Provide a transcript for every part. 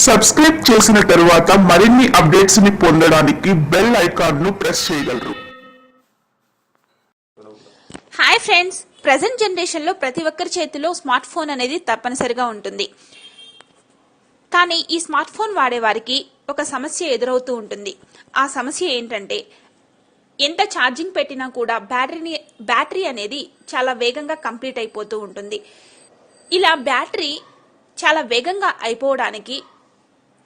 Subscribe చేసిన తరువాత మరిన్ని అప్డేట్స్ ని పొందడానికి బెల్ ఐకాన్ ను ప్రెస్ చేయగలరు. హాయ్ ఫ్రెండ్స్, ప్రెజెంట్ జనరేషన్ లో ప్రతి ఒక్కరి చేతిలో స్మార్ట్ ఫోన్ అనేది తప్పనిసరిగా ఉంటుంది. కానీ ఈ స్మార్ట్ ఫోన్ వాడే వారికి ఒక సమస్య ఎదురవుతూ ఉంటుంది. ఆ సమస్య ఏంటంటే ఎంత ఛార్జింగ్ పెట్టినా కూడా బ్యాటరీ అనేది చాలా వేగంగా కంప్లీట్ అయిపోతూ ఉంటుంది. ఇలా బ్యాటరీ చాలా వేగంగా అయిపోవడానికి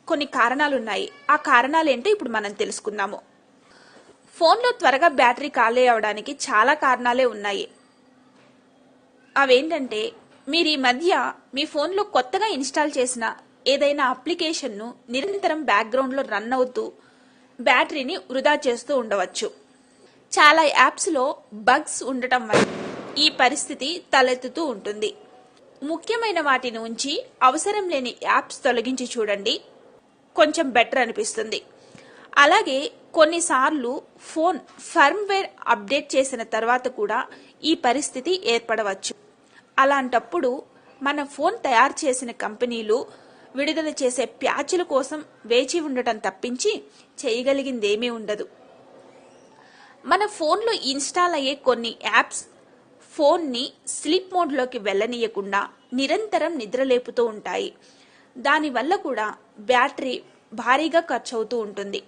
కొన్ని కారణాలు ఉన్నాయి. ఆ కారణాలు ఏంటో ఇప్పుడు మనం తెలుసుకుందాము. ఫోన్లో త్వరగా బ్యాటరీ ఖాళీ అవడానికి చాలా కారణాలే ఉన్నాయి. అవేంటంటే, మీరు ఈ మధ్య మీ ఫోన్లో కొత్తగా ఇన్స్టాల్ చేసిన ఏదైనా అప్లికేషన్ను నిరంతరం బ్యాక్గ్రౌండ్లో రన్ అవుతూ బ్యాటరీని వృధా చేస్తూ ఉండవచ్చు. చాలా యాప్స్లో బగ్స్ ఉండటం వల్ల ఈ పరిస్థితి తలెత్తుతూ ఉంటుంది. ముఖ్యమైన వాటిని ఉంచి అవసరం లేని యాప్స్ తొలగించి చూడండి, కొంచెం బెటర్ అనిపిస్తుంది. అలాగే కొన్నిసార్లు ఫోన్ ఫర్మ్వేర్ అప్డేట్ చేసిన తర్వాత కూడా ఈ పరిస్థితి ఏర్పడవచ్చు. అలాంటప్పుడు మన ఫోన్ తయారు చేసిన కంపెనీలు విడుదల చేసే ప్యాచ్ల కోసం వేచి ఉండటం తప్పించి చేయగలిగిందేమీ ఉండదు. మన ఫోన్లో ఇన్స్టాల్ అయ్యే కొన్ని యాప్స్ ఫోన్ని స్లీప్ మోడ్లోకి వెళ్ళనీయకుండా నిరంతరం నిద్రలేపుతూ ఉంటాయి. దానివల్ల కూడా బ్యాటరీ భారీగా ఖర్చు అవుతూ ఉంటుంది.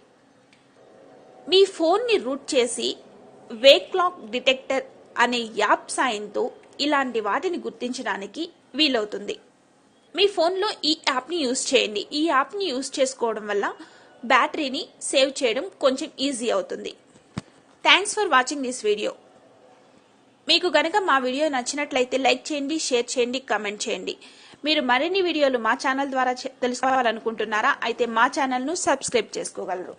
మీ ఫోన్ని రూట్ చేసి వేక్ క్లాక్ డిటెక్టర్ అనే యాప్ సాయంతో ఇలాంటి వాటిని గుర్తించడానికి వీలవుతుంది. మీ ఫోన్లో ఈ యాప్ని యూజ్ చేయండి. ఈ యాప్ని యూజ్ చేసుకోవడం వల్ల బ్యాటరీని సేవ్ చేయడం కొంచెం ఈజీ అవుతుంది. Thanks for watching this video. మీకు గనక మా వీడియో నచ్చినట్లయితే లైక్ చేయండి, షేర్ చేయండి, కామెంట్ చేయండి. మీరు మరిన్ని వీడియోలు మా ఛానల్ ద్వారా తెలుసుకోవాలనుకుంటున్నారా? అయితే మా ఛానల్ను సబ్స్క్రైబ్ చేసుకోగలరు.